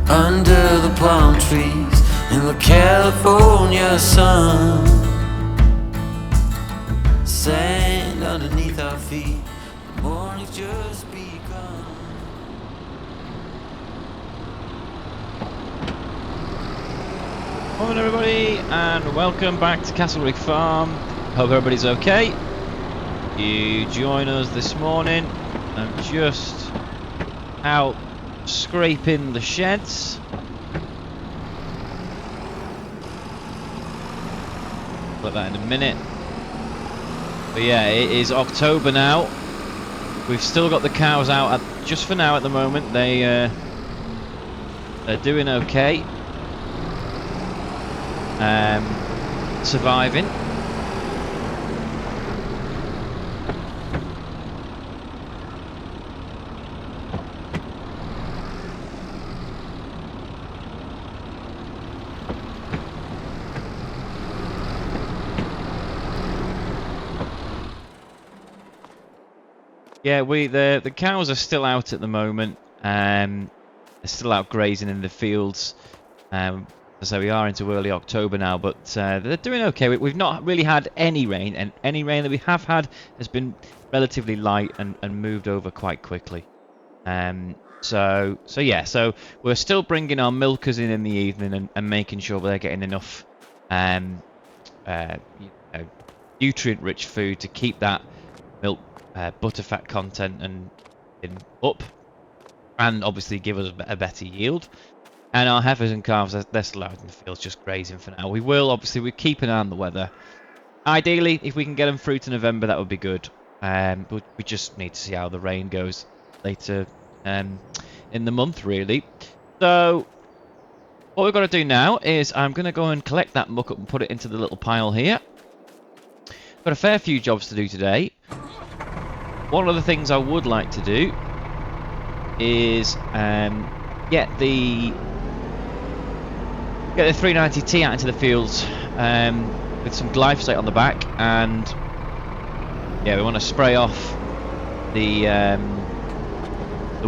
under the palm trees in the California sun. Sand underneath our feet, the morning's just begun. Morning everybody, and welcome back to Castlerigg Farm. Hope everybody's okay. You join us this morning. I'm just out scraping the sheds. Put that in a minute. But yeah, it is October now. We've still got the cows out just for now at the moment. They're doing okay. Surviving. Yeah, the cows are still out at the moment. They're still out grazing in the fields. So we are into early October now, but they're doing okay. We've not really had any rain, and any rain that we have had has been relatively light and moved over quite quickly. So we're still bringing our milkers in the evening and making sure they're getting enough nutrient-rich food to keep that milk butterfat content and up, and obviously give us a better yield. And our heifers and calves, they're still out in the fields just grazing for now. We keep an eye on the weather. Ideally, if we can get them through to November, that would be good. But we just need to see how the rain goes later in the month, really. So what we're going to do now is I'm going to go and collect that muck up and put it into the little pile here. Got a fair few jobs to do today. One of the things I would like to do is get the 390T out into the fields with some glyphosate on the back, and yeah, we want to spray off the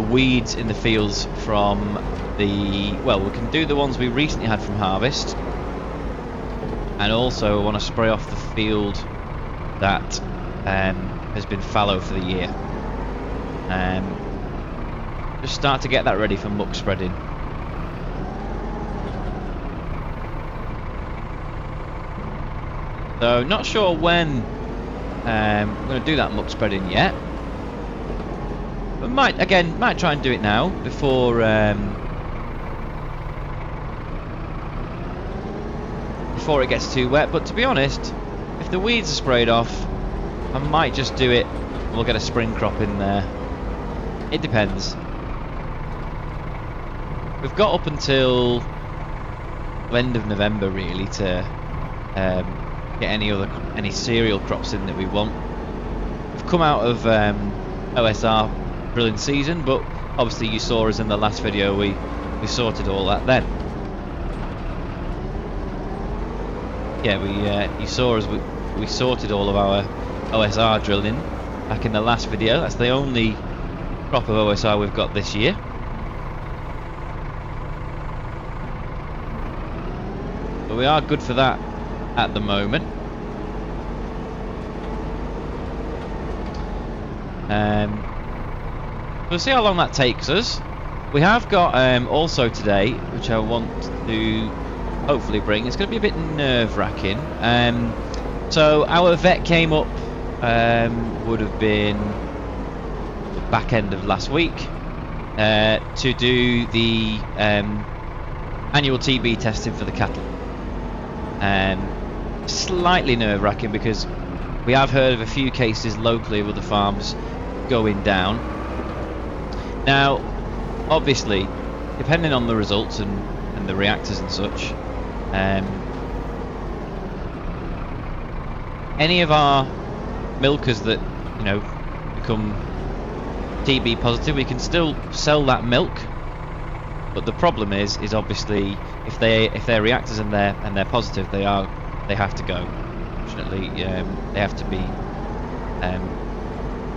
weeds in the fields from we can do the ones we recently had from harvest, and also we want to spray off the field that has been fallow for the year. Just start to get that ready for muck spreading. So not sure when I'm going to do that muck spreading yet, but might try and do it now before it gets too wet. But to be honest, if the weeds are sprayed off, I might just do it. We'll get a spring crop in there. It depends. We've got up until the end of November really to get any cereal crops in that we want. We've come out of OSR drilling season, but obviously you saw us in the last video. We sorted all that then. Yeah, you saw us. We sorted all of our OSR drilling back in the last video. That's the only crop of OSR we've got this year. But we are good for that at the moment. We'll see how long that takes us. We have got also today, which I want to hopefully bring. It's going to be a bit nerve-wracking. So our vet came up, would have been the back end of last week, to do the annual TB testing for the cattle. Slightly nerve-wracking because we have heard of a few cases locally with the farms going down. Now, obviously, depending on the results and the reactors and such, any of our milkers that become TB positive, we can still sell that milk. But the problem is obviously if they're reactors and they're positive, they have to go. Unfortunately, they have to be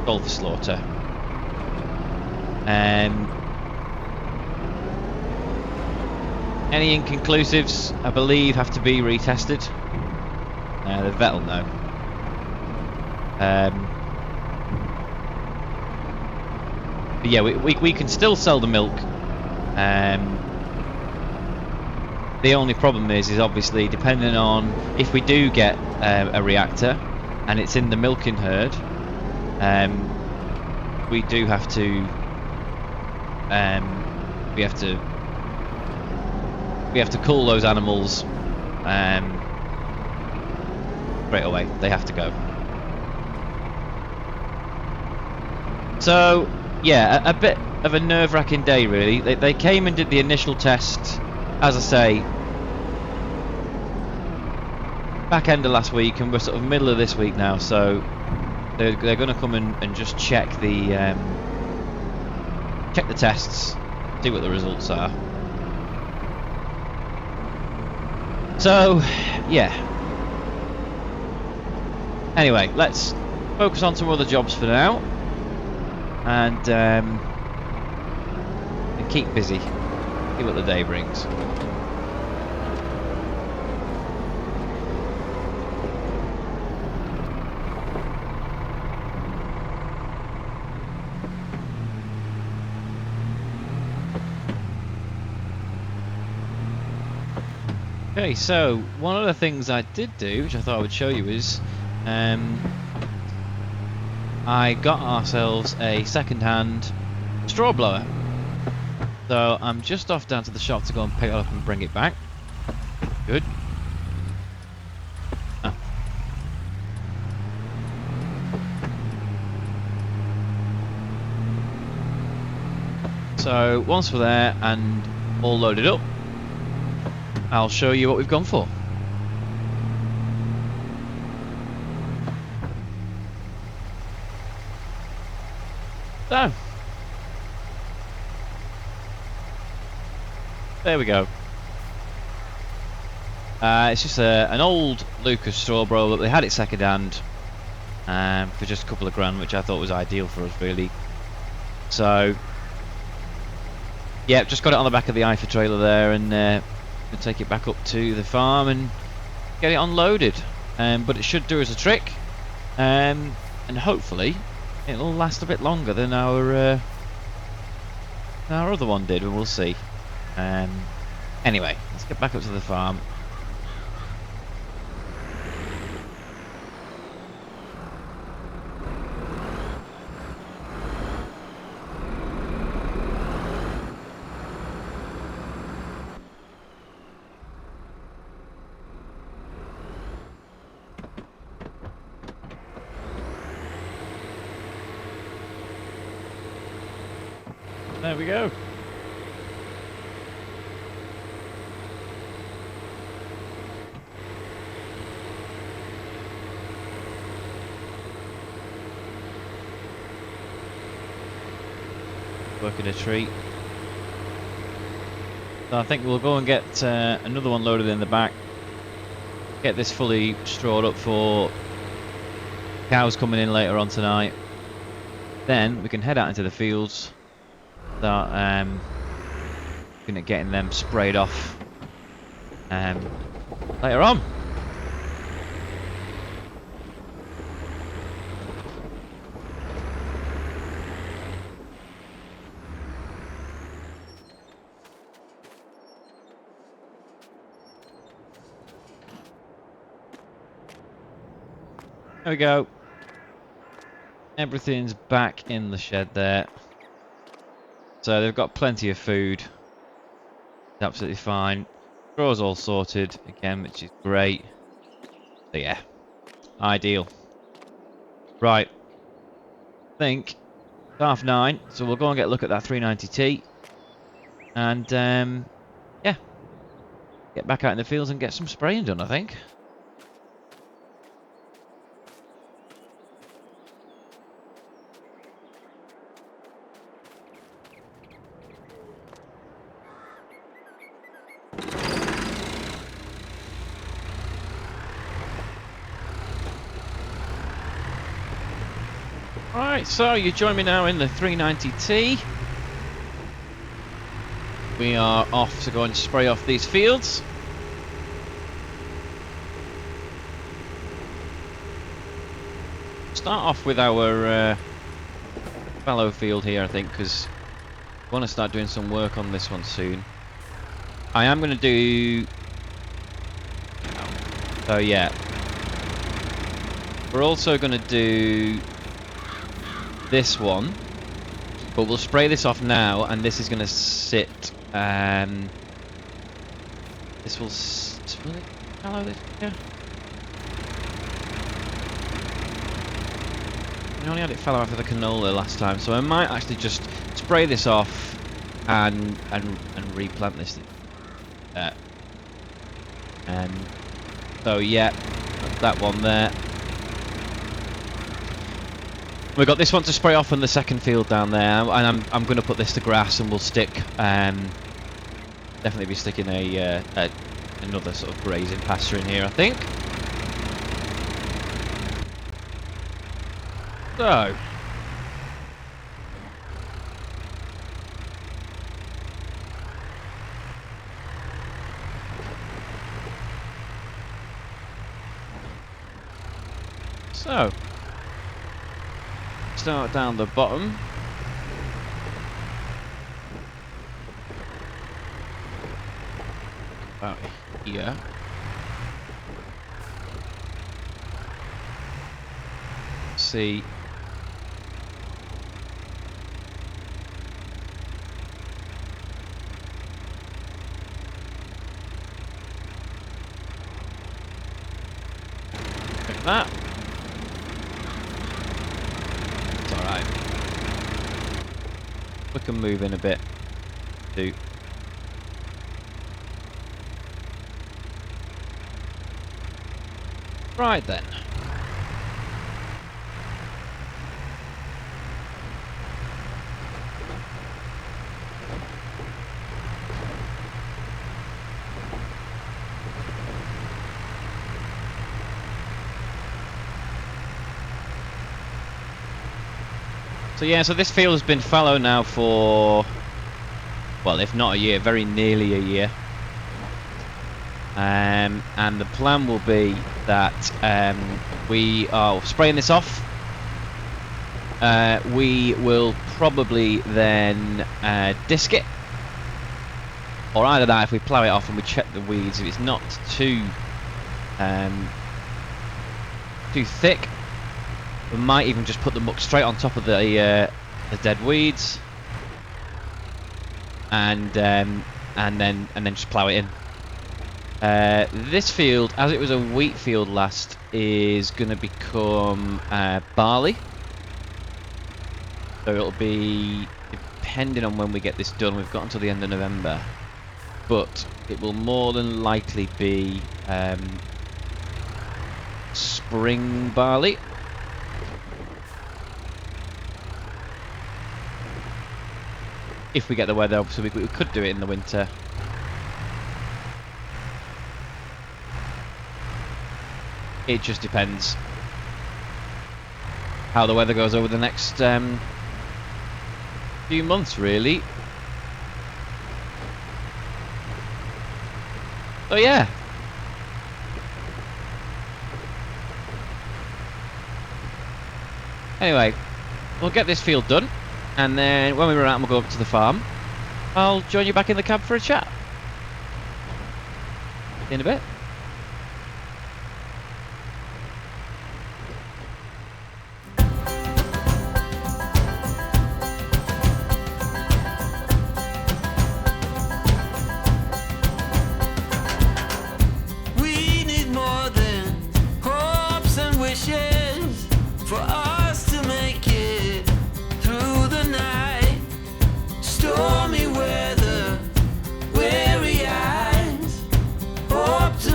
sold for slaughter. Any inconclusives, I believe, have to be retested. The vet will know. But yeah, we can still sell the milk. The only problem is obviously depending on if we do get a reactor and it's in the milking herd, we do have to we have to cull those animals straight away. They have to go. So yeah, a bit of a nerve-wracking day really. They came and did the initial test, as I say, back end of last week, and we're sort of middle of this week now. So they're going to come and just check the tests, see what the results are. So yeah. Anyway, let's focus on some other jobs for now, and keep busy. See what the day brings. Okay, so one of the things I did do, which I thought I would show you, is I got ourselves a second-hand straw blower. So I'm just off down to the shop to go and pick it up and bring it back. Good. Ah. So once we're there and all loaded up, I'll show you what we've gone for. So, there we go. It's just an old Lucas straw blower, but they had it second hand for just a couple of grand, which I thought was ideal for us really. So, yeah, just got it on the back of the IFA trailer there, and we'll take it back up to the farm and get it unloaded. But it should do us a trick, and hopefully it'll last a bit longer than our other one did, and we'll see. Anyway, let's get back up to the farm. There we go. Working a treat. So I think we'll go and get another one loaded in the back. Get this fully strawed up for cows coming in later on tonight. Then we can head out into the fields. Start looking at getting them sprayed off later on. There we go. Everything's back in the shed there. So they've got plenty of food. Absolutely fine. Straw's all sorted again, which is great. So yeah, ideal. Right. I think it's 9:30, so we'll go and get a look at that 390T. And yeah, get back out in the fields and get some spraying done, I think. Right, so you join me now in the 390T. we are off to go and spray off these fields. Start off with our fallow field here, I think, because I want to start doing some work on this one soon. I am going to do... So yeah. We're also going to do this one, but we'll spray this off now, and this is going to sit... this will it fallow this here? We only had it fallow after the canola last time, so I might actually just spray this off and replant this. So yeah, that one there. We've got this one to spray off on the second field down there, and I'm going to put this to grass, and we'll stick definitely be sticking another sort of grazing pasture in here, I think. So start down the bottom. About here. See. Like that. It's alright. We can move in a bit. Do. Right then. So yeah, so this field has been fallow now for, well, if not a year, very nearly a year. And the plan will be that we are spraying this off. We will probably then disc it, or either that, if we plough it off and we check the weeds, if it's not too thick, we might even just put the muck straight on top of the dead weeds, and then just plough it in. This field, as it was a wheat field last, is going to become barley. So it'll be, depending on when we get this done, we've got until the end of November, but it will more than likely be spring barley. If we get the weather, obviously we could do it in the winter. It just depends how the weather goes over the next few months, really. So yeah. Anyway, we'll get this field done, and then when we run out and we'll go up to the farm, I'll join you back in the cab for a chat. In a bit. We need more than hopes and wishes for us to make it through the night. Stormy weather, weary eyes, hope to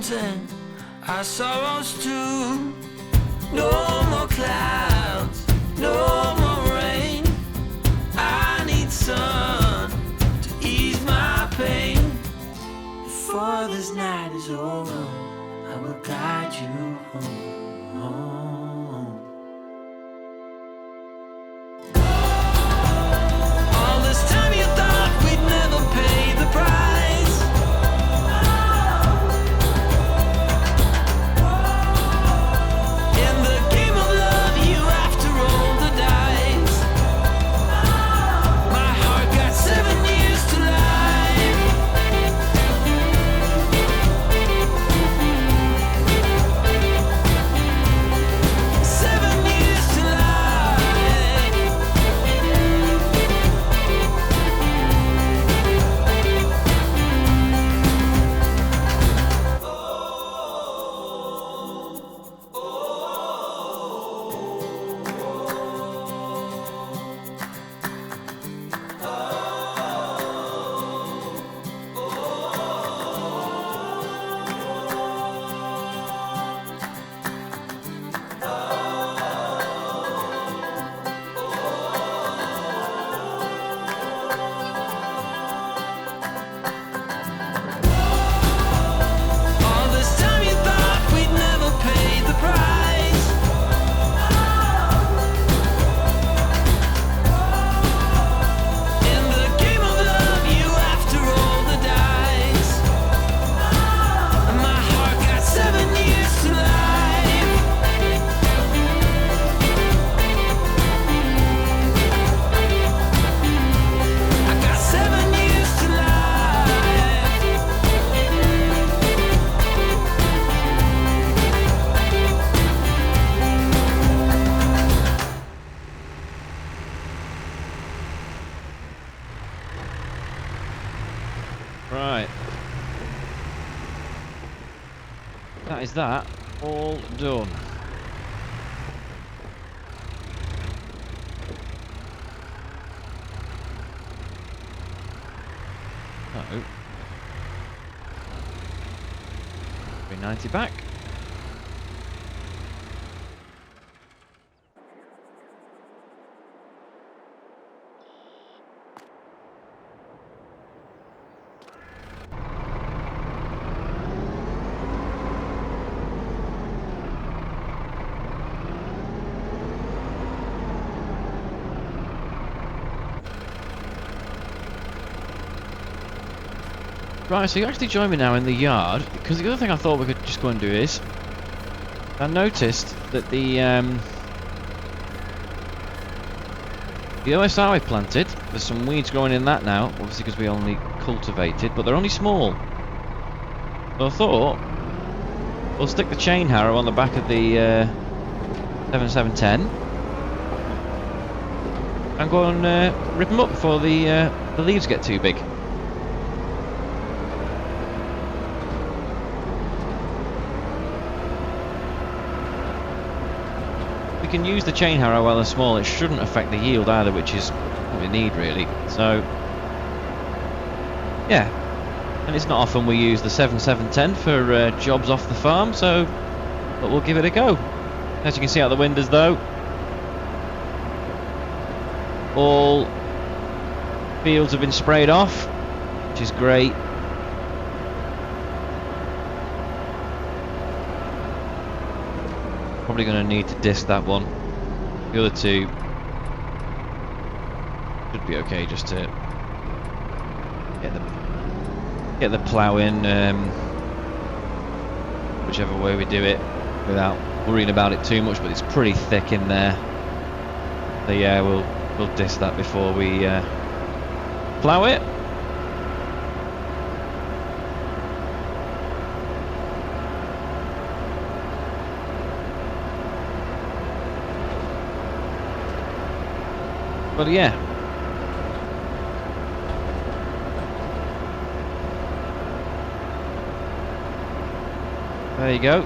storms and our sorrows too. No more clouds, no more rain. I need sun to ease my pain. Before this night is over, I will guide you home. All this time you thought we'd never pay the price. In the game of love you have to roll the dice. My heart got 7 years to life. 7 years to life. All this time you thought we'd never pay the price. In the game of love you have to roll the dice. And my heart got 7 years to life. I got 7 years to life. Right. That is that all done. So 390 back. Right, so you actually join me now in the yard, because the other thing I thought we could just go and do is, I noticed that the OSR we planted, there's some weeds growing in that now, obviously because we only cultivated, but they're only small. So I thought, we'll stick the chain harrow on the back of the 7710, and go and rip them up before the leaves get too big. We can use the chain harrow while they're small. It shouldn't affect the yield either, which is what we need really. So yeah, and it's not often we use the 7710 for jobs off the farm, so but we'll give it a go. As you can see out the windows though, all fields have been sprayed off, which is great. Probably going to need to disc that one. The other two should be okay, just to get the plough in, whichever way we do it, without worrying about it too much. But it's pretty thick in there. So yeah, we'll disc that before we plough it. But yeah, there you go.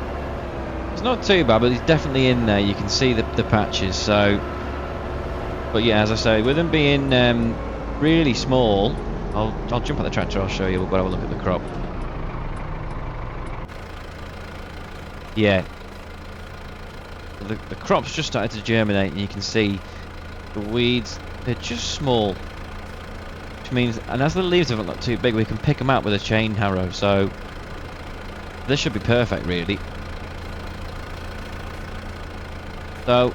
It's not too bad, but it's definitely in there. You can see the patches. So, but yeah, as I say, with them being really small, I'll jump on the tractor. I'll show you. We'll have a look at the crop. Yeah. The crop's just started to germinate, and you can see the weeds, they're just small. Which means, and as the leaves haven't got too big, we can pick them out with a chain harrow, so this should be perfect, really. So,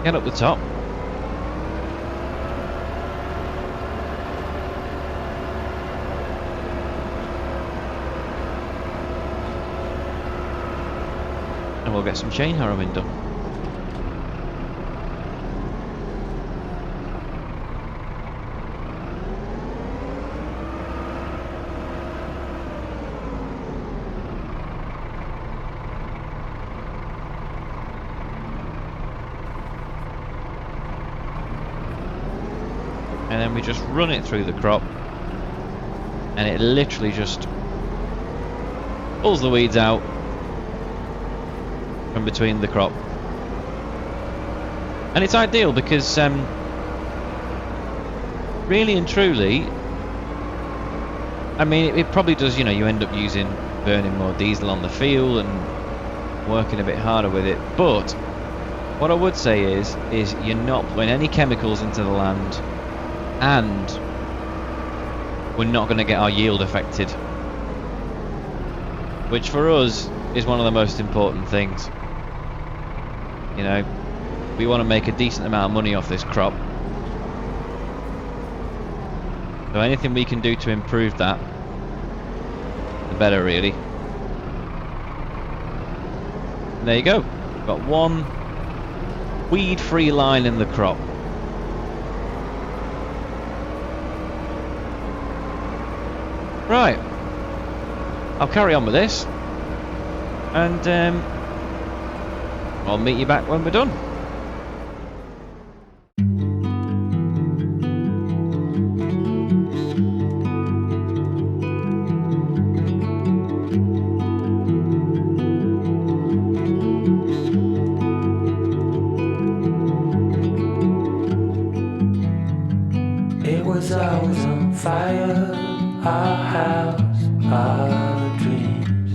get up the top. And we'll get some chain harrowing done. And then we just run it through the crop, and it literally just pulls the weeds out from between the crop. And it's ideal because really and truly, I mean, it probably does, you know, you end up burning more diesel on the field and working a bit harder with it, but what I would say is you're not putting any chemicals into the land, and we're not going to get our yield affected, which for us is one of the most important things. You know, we want to make a decent amount of money off this crop, so anything we can do to improve that, the better, really. And there you go, got one weed-free line in the crop. Right, I'll carry on with this, and I'll meet you back when we're done. It was always on fire, our house, our dreams.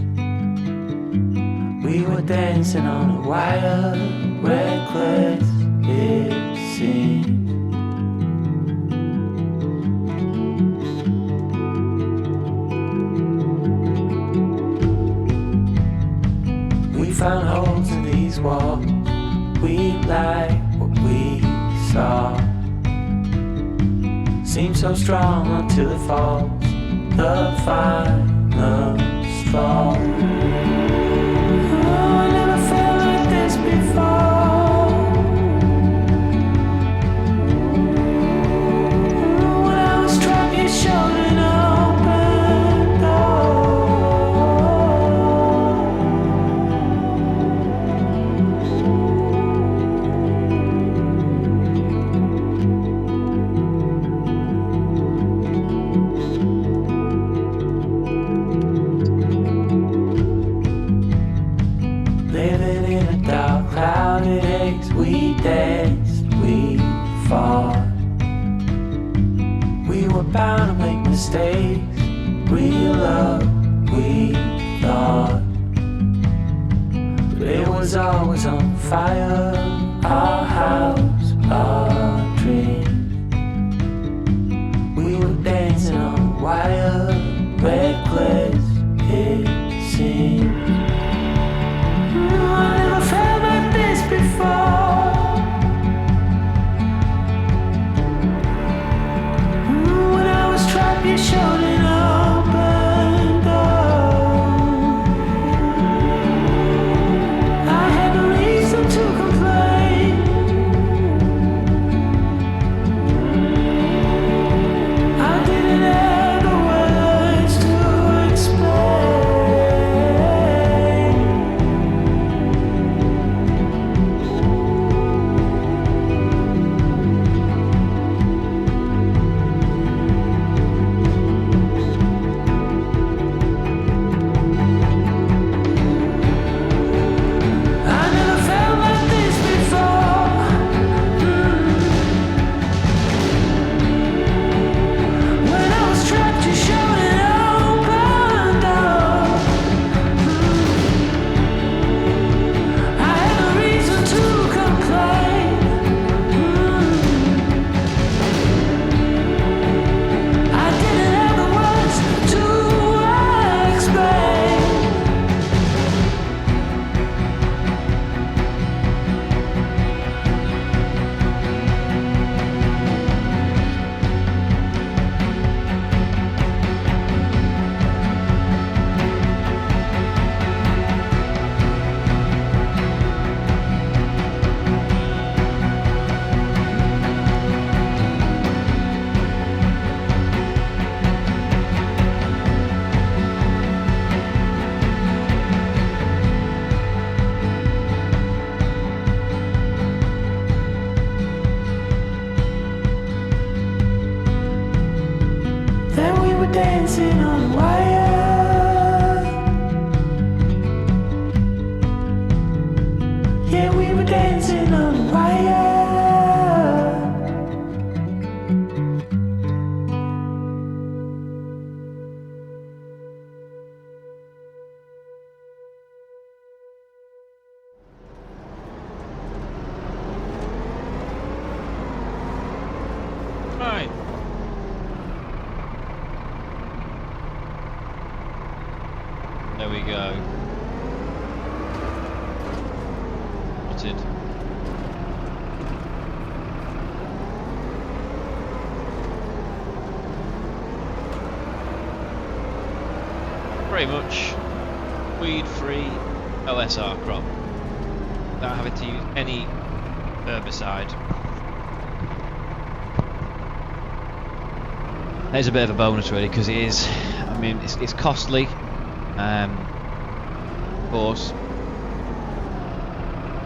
We were dancing on a wire, reckless it seemed. We found holes in these walls, we like what we saw. Seems so strong until it falls, the final straw. Oh, I never felt like this before. When I was trapped, you showed an open door. Living in a dark, clouded haze, we danced, we fought. We were bound to make mistakes, real love, we thought. But it was always on fire, our house, our dreams. We were dancing on a wire, reckless it seemed. I never felt like this before. When I was trapped, you showed an open door. I had no reason to complain. I didn't ever dancing on wire. Yeah, we were dancing on wire. Right. There we go. Spotted. Pretty much weed-free OSR crop without having to use any herbicide. There's a bit of a bonus really, because it is, I mean, it's costly, of course,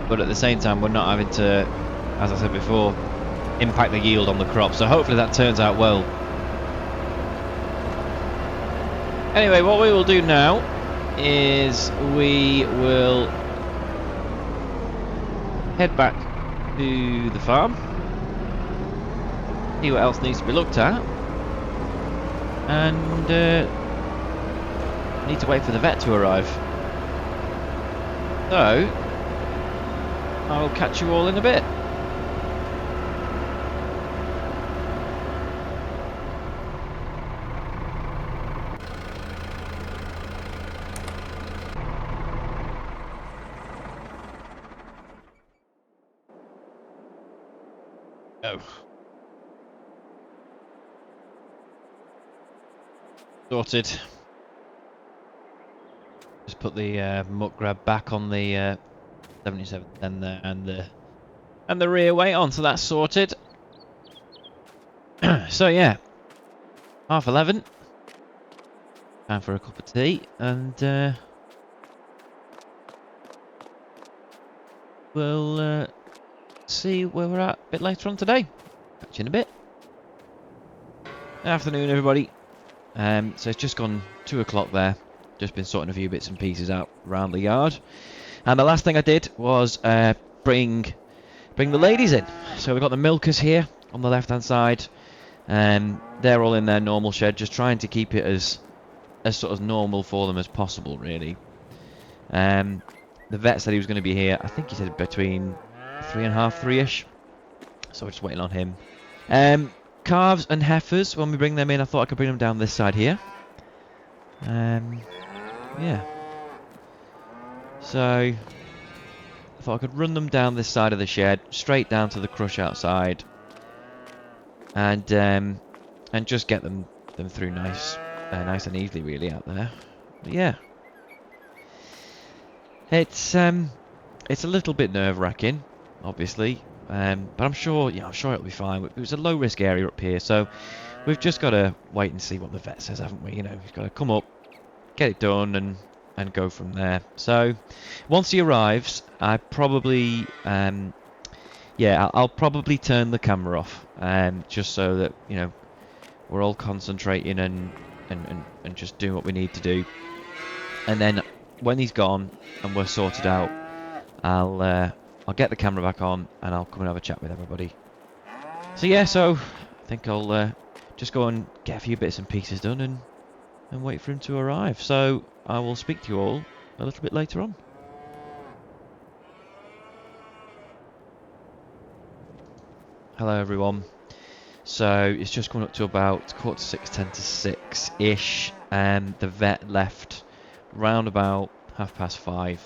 but at the same time we're not having to, as I said before, impact the yield on the crop, so hopefully that turns out well. Anyway, what we will do now is we will head back to the farm, see what else needs to be looked at, and need to wait for the vet to arrive. So I'll catch you all in a bit. Oh. Sorted. Just put the muck grab back on the 77 and the rear weight on, so that's sorted. So yeah, 11:30. Time for a cup of tea, and we'll see where we're at a bit later on today. Catch you in a bit. Afternoon, everybody. So it's just gone 2 o'clock there. Just been sorting a few bits and pieces out around the yard, and the last thing I did was bring the ladies in. So we've got the milkers here on the left hand side, and they're all in their normal shed, just trying to keep it as sort of normal for them as possible, really. The vet said he was going to be here, I think he said between 3:30, 3ish, so we're just waiting on him. Calves and heifers, when we bring them in, I thought I could bring them down this side here. Yeah. So I thought I could run them down this side of the shed, straight down to the crush outside, and just get them through nice and easily, really, out there. But yeah, it's a little bit nerve-wracking, obviously. But I'm sure it'll be fine. It was a low-risk area up here, so we've just got to wait and see what the vet says, haven't we? You know, we've got to come up, get it done, and go from there. So once he arrives, I'll probably turn the camera off, just so that, you know, we're all concentrating and just doing what we need to do. And then when he's gone and we're sorted out, I'll get the camera back on and I'll come and have a chat with everybody. So yeah, so I think I'll just go and get a few bits and pieces done and wait for him to arrive. So I will speak to you all a little bit later on. Hello everyone. So it's just coming up to about 6:45, 10 to 6-ish, and the vet left round about 5:30,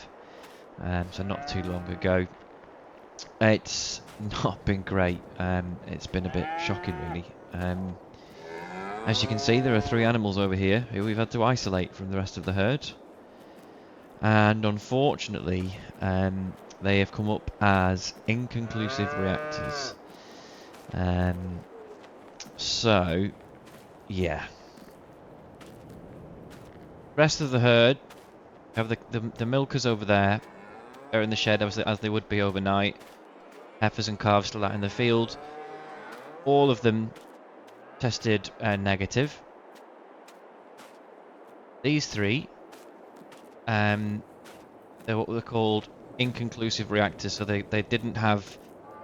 so not too long ago. It's not been great. It's been a bit shocking, really. As you can see, there are 3 animals over here who we've had to isolate from the rest of the herd, and unfortunately they have come up as inconclusive reactors. So yeah, rest of the herd have the milkers over there. They're in the shed as they would be overnight. Heifers and calves still out in the field. All of them tested negative. these three, they're what they're called inconclusive reactors, so they didn't have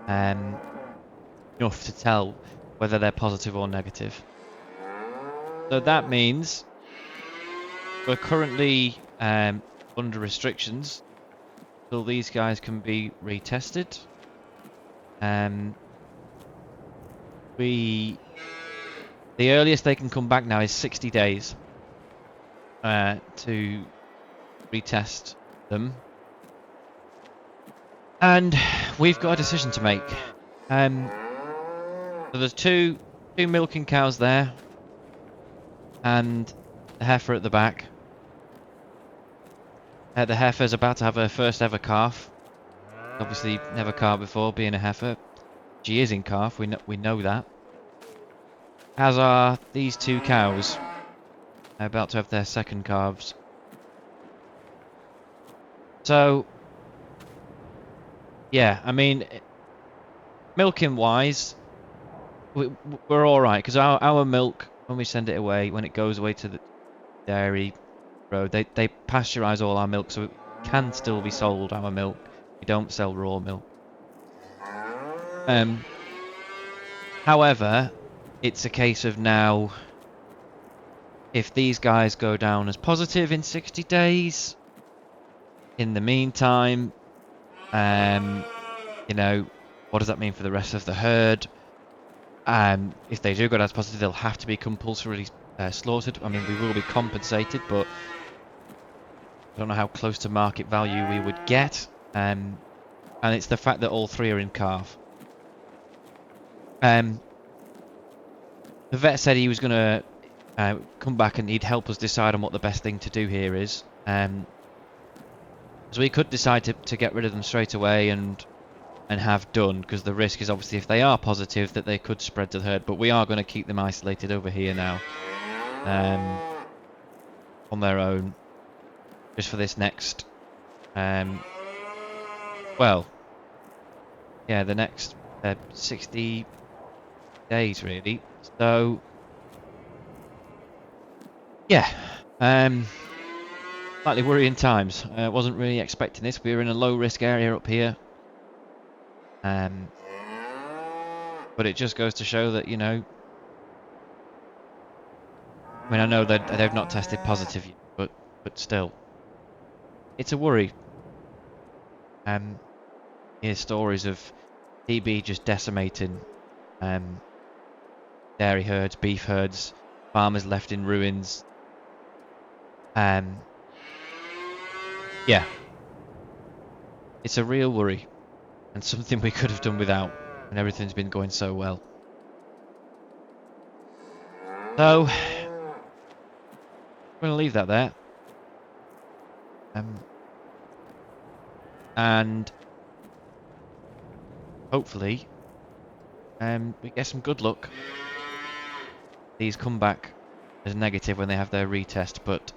enough to tell whether they're positive or negative. So that means we're currently under restrictions until these guys can be retested. The earliest they can come back now is 60 days to retest them, and we've got a decision to make. So there's two milking cows there, and the heifer at the back. The heifer's about to have her first ever calf. Obviously, never calved before, being a heifer. She is in calf. We know that. As are these two cows. They're about to have their second calves. So, yeah, I mean, milking wise, we're all right, because our milk, when we send it away, when it goes away to the dairy road, they pasteurize all our milk, so it can still be sold, our milk. We don't sell raw milk. However, it's a case of now, if these guys go down as positive in 60 days, in the meantime, you know, what does that mean for the rest of the herd? If they do go down as positive, they'll have to be compulsorily slaughtered. I mean, we will be compensated, but I don't know how close to market value we would get. And it's the fact that all three are in calf. The vet said he was going to come back and he'd help us decide on what the best thing to do here is. So we could decide to get rid of them straight away and have done, because the risk is obviously if they are positive that they could spread to the herd, but we are going to keep them isolated over here now on their own, just for this next well, yeah, the next 60 days really. So yeah, slightly worrying times. Wasn't really expecting this. We were in a low risk area up here, but it just goes to show that, you know, I mean, I know that they've not tested positive yet, but still, it's a worry. Hear stories of TB just decimating dairy herds, beef herds, farmers left in ruins. Yeah, it's a real worry, and something we could have done without, and everything's been going so well. So, I'm going to leave that there. And hopefully, we get some good luck. These come back as negative when they have their retest, but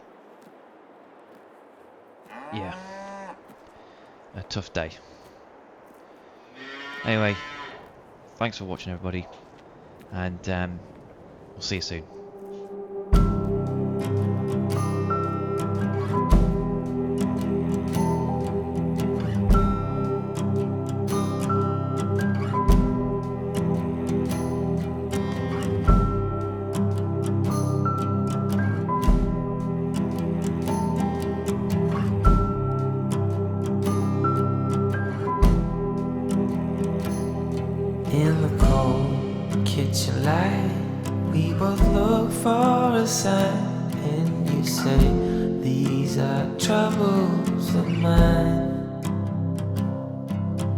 yeah, a tough day. Anyway, thanks for watching, everybody, and we'll see you soon. In the cold kitchen light, we both look for a sign, and you say these are troubles of mine.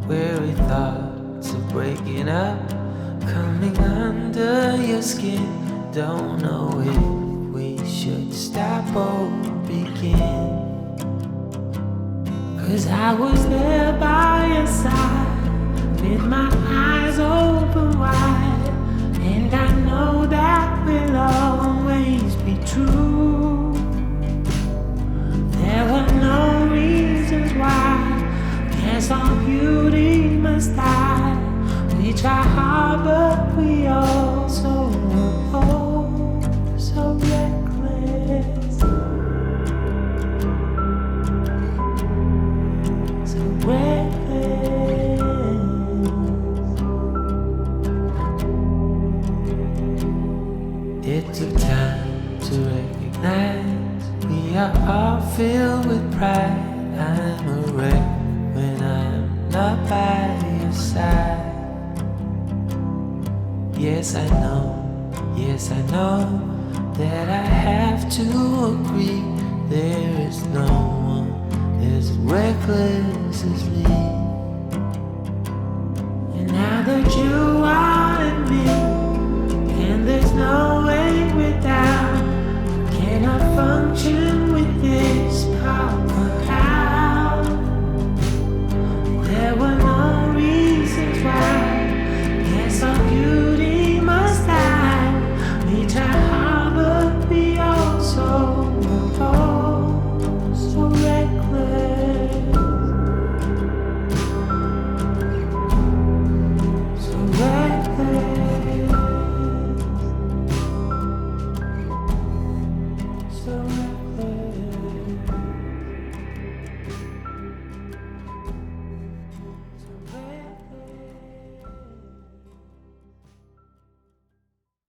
Weary thoughts of breaking up, coming under your skin. Don't know if we should stop or begin. 'Cause I was there by your side, with my eyes open wide, and I know that will always be true. There were no reasons why, guess all beauty must die. We try hard but we all so reckless. took time to recognize we are all filled with pride. I'm a wreck when I'm not by your side. Yes, I know that I have to agree. There is no one as reckless as me.